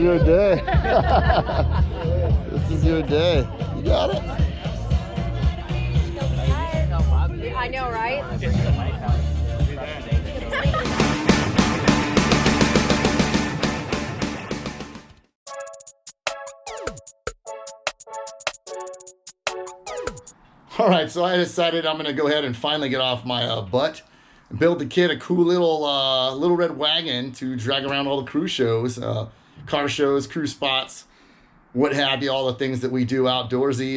your day. This is your day. You got it. I know, right? All right, so I decided I'm gonna go ahead and finally get off my butt and build the kid a cool little red wagon to drag around all the cruise shows, car shows, cruise spots, what have you, all the things that we do outdoorsy,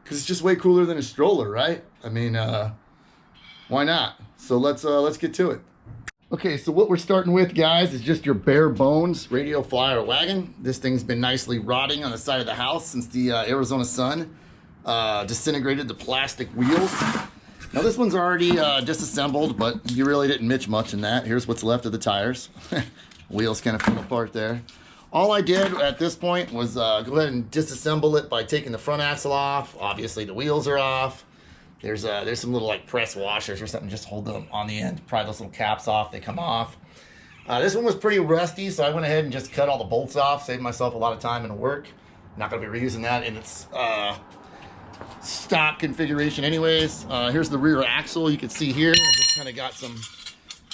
because it's just way cooler than a stroller, right? I mean, why not? So let's get to it. Okay, so what we're starting with, guys, is just your bare bones radio flyer wagon. This thing's been nicely rotting on the side of the house since the Arizona sun disintegrated the plastic wheels. Now this one's already disassembled, but you really didn't miss much in that. Here's what's left of the tires. Wheels kind of fell apart there. All I did at this point was go ahead and disassemble it by taking the front axle off. Obviously the wheels are off. There's some little like press washers or something, just hold them on the end. Pry those little caps off, they come off. This one was pretty rusty, so I went ahead and just cut all the bolts off, saved myself a lot of time and work. Not gonna be reusing that in its stock configuration anyways. Here's the rear axle. You can see here, I just kind of got some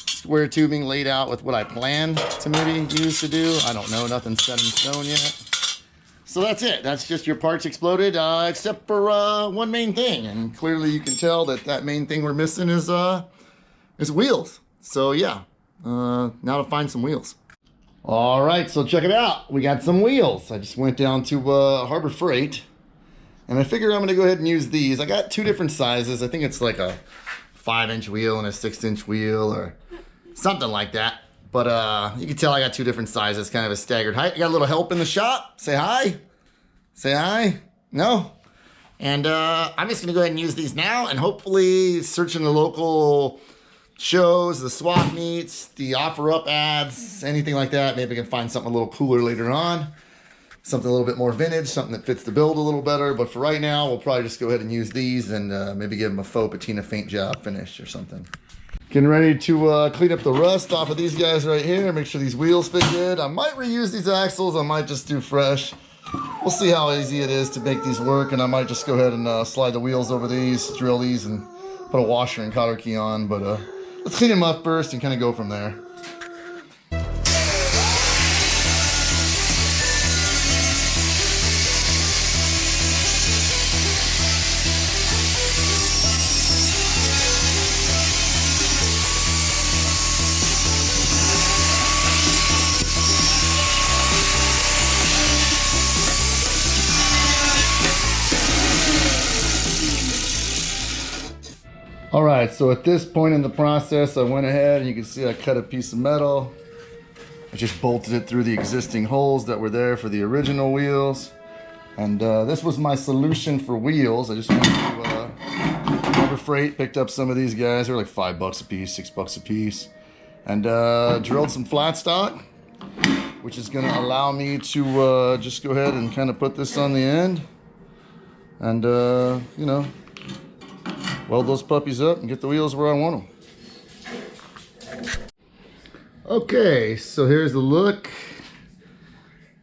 square tubing laid out with what I planned to maybe use to do. I don't know, nothing's set in stone yet. So that's it. That's just your parts exploded, except for one main thing. And clearly you can tell that that main thing we're missing is wheels. So yeah, now to find some wheels. All right, so check it out. We got some wheels. I just went down to Harbor Freight. And I figure I'm gonna go ahead and use these. I got two different sizes. I think it's like a 5-inch wheel and a 6-inch wheel or something like that. But you can tell I got two different sizes, kind of a staggered height. I got a little help in the shop. Say hi. Say hi. No. And I'm just gonna go ahead and use these now and hopefully searching the local shows, the swap meets, the offer up ads, anything like that. Maybe I can find something a little cooler later on. Something a little bit more vintage, something that fits the build a little better. But for right now, we'll probably just go ahead and use these and maybe give them a faux patina paint job finish or something. Getting ready to clean up the rust off of these guys right here. Make sure these wheels fit good. I might reuse these axles. I might just do fresh. We'll see how easy it is to make these work. And I might just go ahead and slide the wheels over these, drill these, and put a washer and cotter key on. But let's clean them up first and kind of go from there. All right, so at this point in the process, I went ahead and you can see I cut a piece of metal. I just bolted it through the existing holes that were there for the original wheels. And this was my solution for wheels. I just went to Harbor Freight, picked up some of these guys. They were like $5 a piece, $6 a piece. And drilled some flat stock, which is gonna allow me to just go ahead and kind of put this on the end. And, you know, weld those puppies up and get the wheels where I want them. Okay, so here's the look.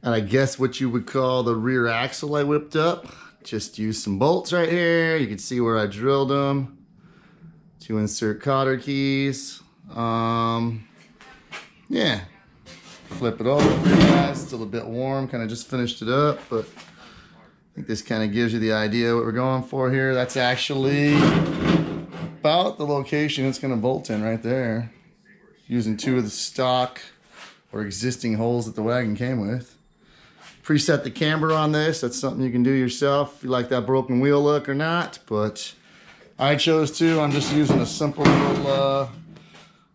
And I guess what you would call the rear axle I whipped up. Just used some bolts right here. You can see where I drilled them to insert cotter keys. Yeah, flip it over for you guys. Still a bit warm, kind of just finished it up, but I think this kind of gives you the idea what we're going for here. That's actually about the location it's going to bolt in right there, using two of the stock or existing holes that the wagon came with. Preset the camber on this. That's something you can do yourself if you like that broken wheel look or not, but I chose to. I'm just using a simple little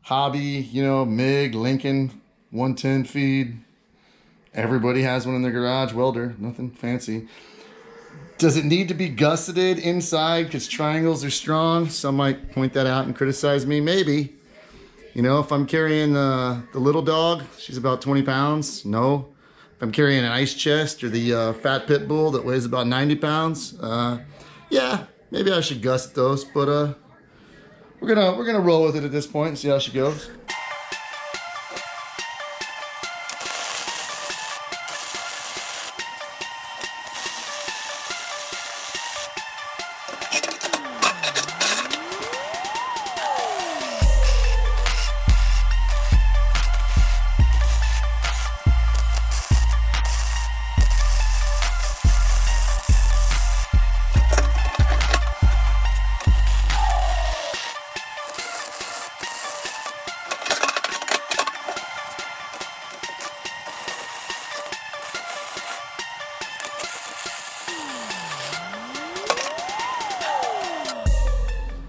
hobby, you know, MIG Lincoln 110 feed. Everybody has one in their garage, welder, nothing fancy. Does it need to be gusseted inside because triangles are strong? Some might point that out and criticize me. Maybe. You know, if I'm carrying the little dog, she's about 20 pounds. No. If I'm carrying an ice chest or the fat pit bull that weighs about 90 pounds, yeah, maybe I should gusset those. But we're gonna roll with it at this point and see how she goes.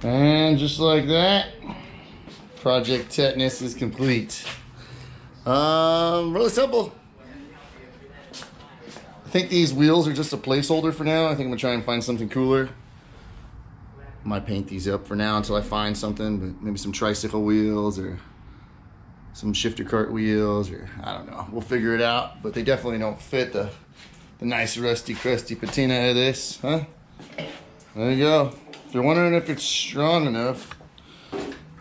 And just like that, project tetanus is complete. Really simple. I think these wheels are just a placeholder for now. I think I'm gonna try and find something cooler. Might paint these up for now until I find something, but maybe some tricycle wheels or some shifter cart wheels, or I don't know. We'll figure it out, but they definitely don't fit the nice rusty crusty patina of this, huh? There you go. If you're wondering if it's strong enough,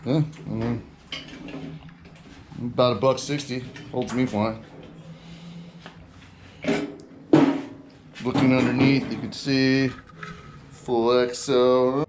yeah, about $1.60. Holds me fine. Looking underneath, you can see full EXO.